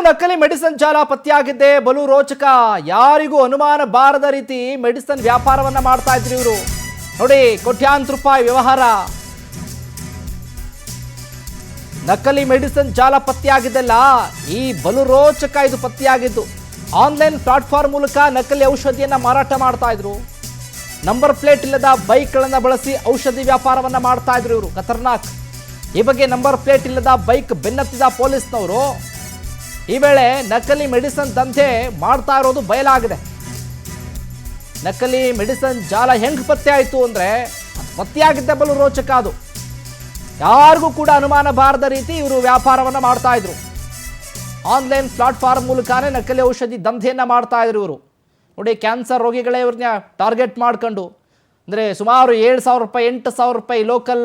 ನಕಲಿ ಮೆಡಿಸಿನ್ ಜಾಲ ಪತ್ತೆಯಾಗಿದ್ದೆ ಬಲು ರೋಚಕ. ಯಾರಿಗೂ ಅನುಮಾನ ಬಾರದ ರೀತಿ ಮೆಡಿಸಿನ್ ವ್ಯಾಪಾರವನ್ನ ಮಾಡ್ತಾ ಇದ್ರು ಇವರು. ನೋಡಿ, ಕೋಟ್ಯಾಂತರ ರೂಪಾಯಿ ವ್ಯವಹಾರ. ನಕಲಿ ಮೆಡಿಸಿನ್ ಜಾಲ ಪತ್ತೆಯಾಗಿದ್ದಲ್ಲ, ಈ ಬಲು ರೋಚಕ ಇದು ಪತ್ತೆಯಾಗಿದ್ದು. ಆನ್ಲೈನ್ ಪ್ಲಾಟ್ಫಾರ್ಮ್ ಮೂಲಕ ನಕಲಿ ಔಷಧಿಯನ್ನ ಮಾರಾಟ ಮಾಡ್ತಾ ಇದ್ರು. ನಂಬರ್ ಪ್ಲೇಟ್ ಇಲ್ಲದ ಬೈಕ್ಗಳನ್ನ ಬಳಸಿ ಔಷಧಿ ವ್ಯಾಪಾರವನ್ನ ಮಾಡ್ತಾ ಇದ್ರು ಇವರು. ಖತರ್ನಾಕ್. ಈ ಬಗ್ಗೆ ನಂಬರ್ ಪ್ಲೇಟ್ ಇಲ್ಲದ ಬೈಕ್ ಬೆನ್ನತ್ತಿದ ಪೊಲೀಸ್ನವರು ಈ ವೇಳೆ ನಕಲಿ ಮೆಡಿಸಿನ್ ದಂಧೆ ಮಾಡ್ತಾ ಇರೋದು ಬಯಲಾಗಿದೆ. ನಕಲಿ ಮೆಡಿಸಿನ್ ಜಾಲ ಹೆಂಗ್ ಪತ್ತೆ ಆಯಿತು ಅಂದ್ರೆ ಪತ್ತೆಯಾಗಿದ್ದ ಬಲು ರೋಚಕ ಅದು. ಯಾರಿಗೂ ಕೂಡ ಅನುಮಾನ ಬಾರದ ರೀತಿ ಇವರು ವ್ಯಾಪಾರವನ್ನ ಮಾಡ್ತಾ ಇದ್ರು. ಆನ್ಲೈನ್ ಪ್ಲಾಟ್ಫಾರ್ಮ್ ಮೂಲಕನೇ ನಕಲಿ ಔಷಧಿ ದಂಧೆಯನ್ನ ಮಾಡ್ತಾ ಇದ್ರು ಇವರು. ನೋಡಿ, ಕ್ಯಾನ್ಸರ್ ರೋಗಿಗಳೇ ಇವ್ರನ್ನ ಟಾರ್ಗೆಟ್ ಮಾಡ್ಕೊಂಡು, ಅಂದರೆ ಸುಮಾರು 7,000 ರೂಪಾಯಿ 8,000 ರೂಪಾಯಿ ಲೋಕಲ್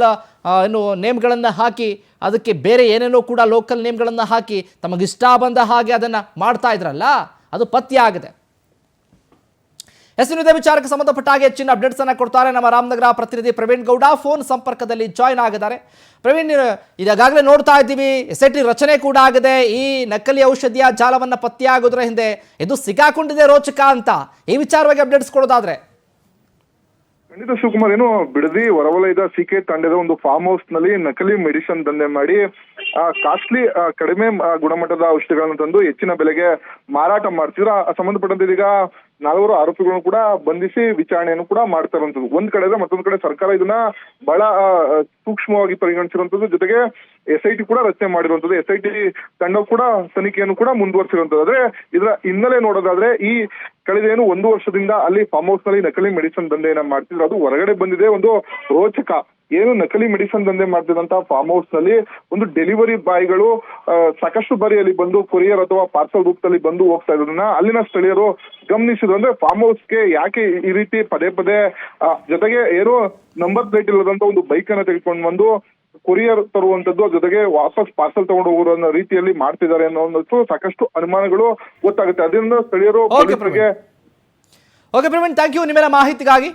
ನೇಮ್ಗಳನ್ನು ಹಾಕಿ, ಅದಕ್ಕೆ ಬೇರೆ ಏನೇನೋ ಕೂಡ ಲೋಕಲ್ ನೇಮ್ಗಳನ್ನು ಹಾಕಿ ತಮಗಿಷ್ಟ ಬಂದ ಹಾಗೆ ಅದನ್ನು ಮಾಡ್ತಾ ಇದ್ರಲ್ಲ, ಅದು ಪತ್ತೆಯಾಗಿದೆ. ಇದೇ ವಿಚಾರಕ್ಕೆ ಸಂಬಂಧಪಟ್ಟ ಹಾಗೆ ಹೆಚ್ಚಿನ ಅಪ್ಡೇಟ್ಸ್ ಅನ್ನು ಕೊಡ್ತಾರೆ ನಮ್ಮ ರಾಮನಗರ ಪ್ರತಿನಿಧಿ ಪ್ರವೀಣ್ ಗೌಡ. ಫೋನ್ ಸಂಪರ್ಕದಲ್ಲಿ ಜಾಯ್ನ್ ಆಗಿದ್ದಾರೆ. ಪ್ರವೀಣ್, ಈಗಾಗಲೇ ನೋಡ್ತಾ ಇದ್ದೀವಿ, SIT ರಚನೆ ಕೂಡ ಆಗಿದೆ. ಈ ನಕಲಿ ಔಷಧಿಯ ಜಾಲವನ್ನು ಪತ್ತೆಯಾಗೋದ್ರ ಹಿಂದೆ ಇದು ಸಿಕ್ಕಾಕೊಂಡಿದೆ ರೋಚಕ ಅಂತ. ಈ ವಿಚಾರವಾಗಿ ಅಪ್ಡೇಟ್ಸ್ ಕೊಡೋದಾದ್ರೆ ಖಂಡಿತ ಶಿವಕುಮಾರ್, ಏನು ಬಿಡದಿ ಹೊರವಲಯದ CK ತಂಡದ ಒಂದು ಫಾರ್ಮ್ ಹೌಸ್ ನಲ್ಲಿ ನಕಲಿ ಮೆಡಿಸಿನ್ ದಂಧೆ ಮಾಡಿ ಕಾಸ್ಟ್ಲಿ ಕಡಿಮೆ ಗುಣಮಟ್ಟದ ಔಷಧಿಗಳನ್ನು ತಂದು ಹೆಚ್ಚಿನ ಬೆಲೆಗೆ ಮಾರಾಟ ಮಾಡ್ತಿದ್ರು. ಸಂಬಂಧಪಟ್ಟಂತೆ ಈಗ 4 ಆರೋಪಿಗಳನ್ನು ಕೂಡ ಬಂಧಿಸಿ ವಿಚಾರಣೆಯನ್ನು ಕೂಡ ಮಾಡ್ತಾ ಇರುವಂತದ್ದು. ಒಂದ್ ಕಡೆ ಮತ್ತೊಂದ್ ಕಡೆ ಸರ್ಕಾರ ಇದನ್ನ ಬಹಳ ಸೂಕ್ಷ್ಮವಾಗಿ ಪರಿಗಣಿಸಿರುವಂತದ್ದು. ಜೊತೆಗೆ SIT ಕೂಡ ರಚನೆ ಮಾಡಿರುವಂತದ್ದು. SIT ತಂಡ ಕೂಡ ತನಿಖೆಯನ್ನು ಕೂಡ ಮುಂದುವರಿಸಿರುವಂತದ್ದು. ಆದ್ರೆ ಇದರ ಹಿನ್ನೆಲೆ ನೋಡೋದಾದ್ರೆ, ಈ ಕಳೆದ 1 ವರ್ಷದಿಂದ ಅಲ್ಲಿ ಫಾರ್ಮ್ ಹೌಸ್ ನಲ್ಲಿ ನಕಲಿ ಮೆಡಿಸಿನ್ ದಂಧೆಯನ್ನ ಮಾಡ್ತಿದ್ರು. ಅದು ಹೊರಗಡೆ ಬಂದಿದೆ. ಒಂದು ರೋಚಕ ಏನು ನಕಲಿ ಮೆಡಿಸಿನ್ ದಂಧೆ ಮಾಡ್ತಿದ್ದಂತ ಫಾರ್ಮ್ ಹೌಸ್ ನಲ್ಲಿ ಒಂದು ಡೆಲಿವರಿ ಬಾಯ್ಗಳು ಸಾಕಷ್ಟು ಬಾರಿ ಅಲ್ಲಿ ಬಂದು ಕೊರಿಯರ್ ಅಥವಾ ಪಾರ್ಸಲ್ ರೂಪದಲ್ಲಿ ಬಂದು ಹೋಗ್ತಾ ಇರೋದನ್ನ ಅಲ್ಲಿನ ಸ್ಥಳೀಯರು ಗಮನಿಸಿದ್ರು. ಅಂದ್ರೆ ಫಾರ್ಮ್ ಹೌಸ್ಗೆ ಯಾಕೆ ಈ ರೀತಿ ಪದೇ ಪದೇ ಜೊತೆಗೆ ಏನೋ ನಂಬರ್ ಪ್ಲೇಟ್ ಇಲ್ಲದಂತ ಒಂದು ಬೈಕ್ ಅನ್ನ ತೆಗೆದುಕೊಂಡು ಬಂದು ಕೊರಿಯರ್ ತರುವಂತದ್ದು, ಜೊತೆಗೆ ವಾಪಸ್ ಪಾರ್ಸಲ್ ತಗೊಂಡು ಹೋಗೋ ರೀತಿಯಲ್ಲಿ ಮಾಡ್ತಿದ್ದಾರೆ ಅನ್ನೋ ಸಾಕಷ್ಟು ಅನುಮಾನಗಳು ಗೊತ್ತಾಗುತ್ತೆ. ಅದರಿಂದ ಸ್ಥಳೀಯರು ಓಕೆ ಪ್ರವೀಣ್, ಥ್ಯಾಂಕ್ ಯು ನಿಮ್ಮೆಲ್ಲ ಮಾಹಿತಿಗಾಗಿ.